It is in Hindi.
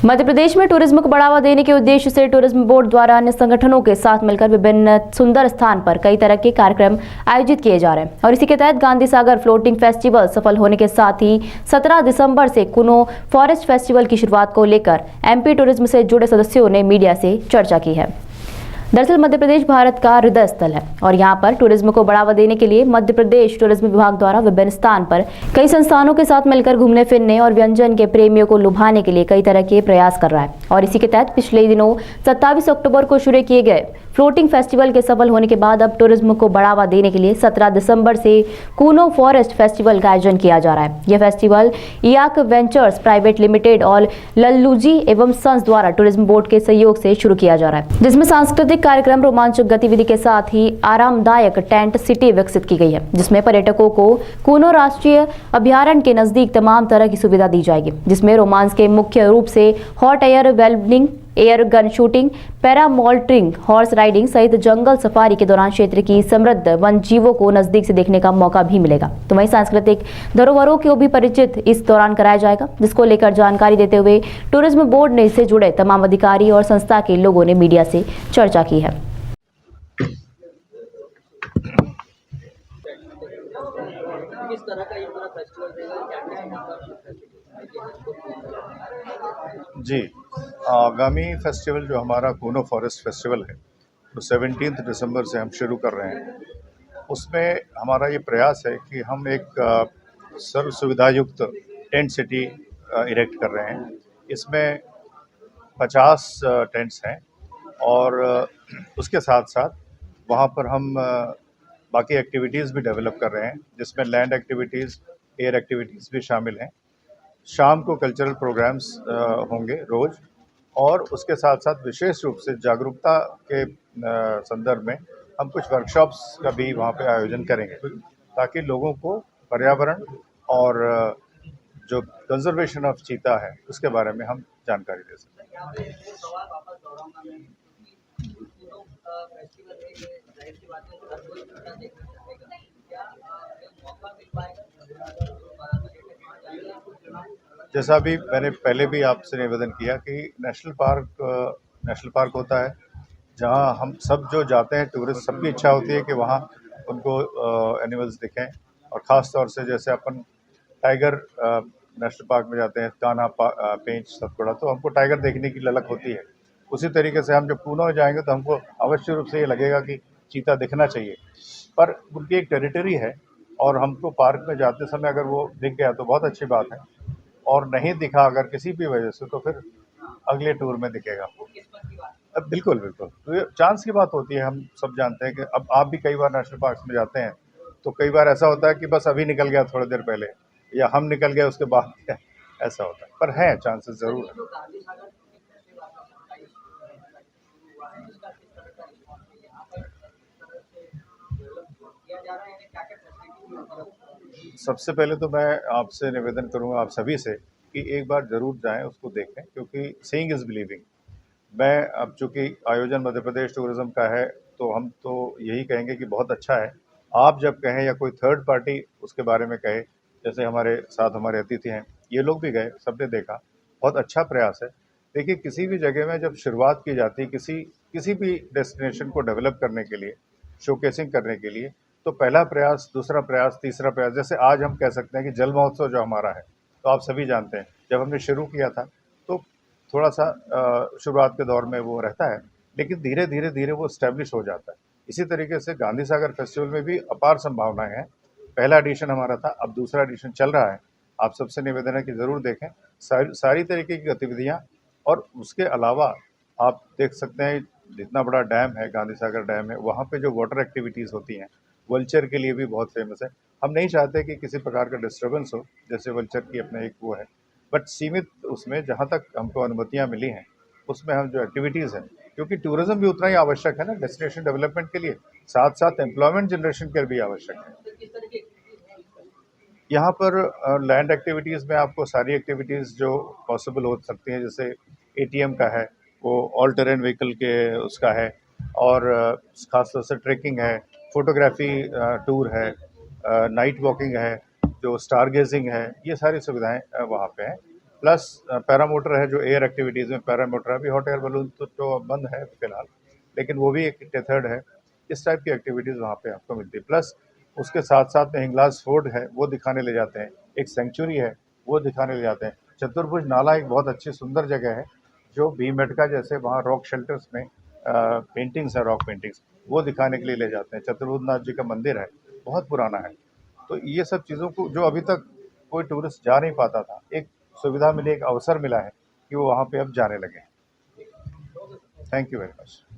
मध्य प्रदेश में टूरिज्म को बढ़ावा देने के उद्देश्य से टूरिज्म बोर्ड द्वारा अन्य संगठनों के साथ मिलकर विभिन्न सुंदर स्थान पर कई तरह के कार्यक्रम आयोजित किए जा रहे हैं और इसी के तहत गांधी सागर फ्लोटिंग फेस्टिवल सफल होने के साथ ही 17 दिसंबर से कुनो फॉरेस्ट फेस्टिवल की शुरुआत को लेकर एमपी टूरिज्म से जुड़े सदस्यों ने मीडिया से चर्चा की है। दरअसल मध्य प्रदेश भारत का हृदय स्थल है और यहाँ पर टूरिज्म को बढ़ावा देने के लिए मध्य प्रदेश टूरिज्म विभाग द्वारा विभिन्न स्थान पर कई संस्थानों के साथ मिलकर घूमने फिरने और व्यंजन के प्रेमियों को लुभाने के लिए कई तरह के प्रयास कर रहा है और इसी के तहत पिछले दिनों 27 अक्टूबर को शुरू किए गए फ्लोटिंग फेस्टिवल के सफल होने के बाद अब टूरिज्म को बढ़ावा देने के लिए 17 दिसंबर से कूनो फॉरेस्ट फेस्टिवल का आयोजन किया जा रहा है। यह फेस्टिवल इयाक वेंचर्स प्राइवेट लिमिटेड और लल्लूजी एवं सन्स द्वारा टूरिज्म बोर्ड के सहयोग से शुरू किया जा रहा है, जिसमें सांस्कृतिक कार्यक्रम, रोमांचक गतिविधि के साथ ही आरामदायक टेंट सिटी विकसित की गई है, जिसमें पर्यटकों को कूनो राष्ट्रीय अभ्यारण्य के नजदीक तमाम तरह की सुविधा दी जाएगी, जिसमें रोमांस के मुख्य रूप से hot air ballooning, air gun shooting, paramotoring, horse riding सहित जंगल सफारी के दौरान क्षेत्र की समृद्ध वन जीवों को नजदीक से देखने का मौका भी मिलेगा। तो वहीं सांस्कृतिक धरोहरों को भी परिचित इस दौरान कराया जाएगा, जिसको लेकर जानकारी देते हुए टूरिज्म बोर्ड ने इससे जुड़े तमाम अधिकारी और संस्था के लोगों ने मीडिया से चर्चा की है। किस तरह का ये पूरा फेस्टिवल रहेगा? जी, आगामी फेस्टिवल जो हमारा कूनो फॉरेस्ट फेस्टिवल है तो 17 दिसंबर से हम शुरू कर रहे हैं। उसमें हमारा ये प्रयास है कि हम एक सर्व सुविधा युक्त टेंट सिटी इरेक्ट कर रहे हैं। इसमें 50 टेंट्स हैं और उसके साथ साथ वहाँ पर हम बाकी एक्टिविटीज़ भी डेवलप कर रहे हैं, जिसमें लैंड एक्टिविटीज़, एयर एक्टिविटीज़ भी शामिल हैं। शाम को कल्चरल प्रोग्राम्स होंगे रोज़ और उसके साथ साथ विशेष रूप से जागरूकता के संदर्भ में हम कुछ वर्कशॉप्स का भी वहाँ पे आयोजन करेंगे, ताकि लोगों को पर्यावरण और जो कंजर्वेशन ऑफ चीता है उसके बारे में हम जानकारी दे सकें। जैसा भी मैंने पहले भी आपसे निवेदन किया कि नेशनल पार्क होता है जहां हम सब जो जाते हैं टूरिस्ट, सबकी इच्छा होती है कि वहां उनको एनिमल्स दिखें और ख़ास तौर से जैसे अपन टाइगर नेशनल पार्क में जाते हैं, कान्हा, पेंच, सतपुड़ा, तो हमको टाइगर देखने की ललक होती है। उसी तरीके से हम जब कूनो जाएंगे तो हमको अवश्य रूप से ये लगेगा कि चीता दिखना चाहिए, पर उनकी एक टेरिटरी है और हमको पार्क में जाते समय अगर वो दिख गया तो बहुत अच्छी बात है, और नहीं दिखा अगर किसी भी वजह से तो फिर अगले टूर में दिखेगा। अब बिल्कुल तो ये चांस की बात होती है। हम सब जानते हैं कि अब आप भी कई बार नेशनल पार्क में जाते हैं तो कई बार ऐसा होता है कि बस अभी निकल गया थोड़ी देर पहले, या हम निकल गए उसके बाद ऐसा होता है, पर है चांसेस ज़रूर है। सबसे पहले तो मैं आपसे निवेदन करूंगा आप सभी से कि एक बार ज़रूर जाएं, उसको देखें, क्योंकि सीइंग इज़ बिलीविंग। मैं अब चूँकि आयोजन मध्य प्रदेश टूरिज़्म का है तो हम तो यही कहेंगे कि बहुत अच्छा है। आप जब कहें या कोई थर्ड पार्टी उसके बारे में कहे, जैसे हमारे साथ हमारे अतिथि हैं, ये लोग भी गए, सबने देखा, बहुत अच्छा प्रयास है। देखिए, किसी भी जगह में जब शुरुआत की जाती है किसी भी डेस्टिनेशन को डेवलप करने के लिए, शोकेसिंग करने के लिए, तो पहला प्रयास, दूसरा प्रयास, तीसरा प्रयास, जैसे आज हम कह सकते हैं कि जल महोत्सव जो हमारा है, तो आप सभी जानते हैं जब हमने शुरू किया था तो थोड़ा सा शुरुआत के दौर में वो रहता है, लेकिन धीरे वो एस्टेब्लिश हो जाता है। इसी तरीके से गांधी सागर फेस्टिवल में भी अपार संभावनाएं हैं। पहला एडिशन हमारा था, अब दूसरा एडिशन चल रहा है। आप सबसे निवेदन है कि ज़रूर देखें सारी तरीके की गतिविधियाँ, और उसके अलावा आप देख सकते हैं जितना बड़ा डैम है, गांधी सागर डैम है, वहाँ पे जो वाटर एक्टिविटीज़ होती हैं, वल्चर के लिए भी बहुत फेमस है। हम नहीं चाहते कि किसी प्रकार का डिस्टर्बेंस हो, जैसे वल्चर की अपना एक वो है, बट सीमित उसमें जहाँ तक हमको अनुमतियाँ मिली हैं उसमें हम जो एक्टिविटीज़ हैं, क्योंकि टूरिज़्म भी उतना ही आवश्यक है ना डेस्टिनेशन डेवलपमेंट के लिए, साथ साथ एम्प्लॉयमेंट जनरेशन के लिए भी आवश्यक है। यहाँ पर लैंड एक्टिविटीज़ में आपको सारी एक्टिविटीज़ जो पॉसिबल हो सकती हैं, जैसे एटीएम का है, वो ऑल टेरेन व्हीकल के उसका है, और ख़ास तौर से ट्रैकिंग है, फोटोग्राफी टूर है, नाइट वॉकिंग है, जो स्टार गेजिंग है, ये सारी सुविधाएं वहाँ पे हैं। प्लस पैरामोटर है, जो एयर एक्टिविटीज़ में पैरामोटर है। अभी हॉट एयर बलून तो बंद है फिलहाल, लेकिन वो भी एक टेथर्ड है। इस टाइप की एक्टिविटीज़ वहाँ पे आपको मिलती है। प्लस उसके साथ साथ में हिंगलाज फोर्ट है, वो दिखाने ले जाते हैं। एक सेंचुरी है, वो दिखाने ले जाते हैं। चतुर्भुज नाला एक बहुत अच्छी सुंदर जगह है, जो भीमबेटका जैसे वहाँ रॉक शेल्टर्स में पेंटिंग्स है, रॉक पेंटिंग्स, वो दिखाने के लिए ले जाते हैं। चतुर्भुजनाथ जी का मंदिर है, बहुत पुराना है। तो ये सब चीज़ों को जो अभी तक कोई टूरिस्ट जा नहीं पाता था, एक सुविधा मिली, एक अवसर मिला है कि वो वहाँ पे अब जाने लगे हैं। Thank you very much.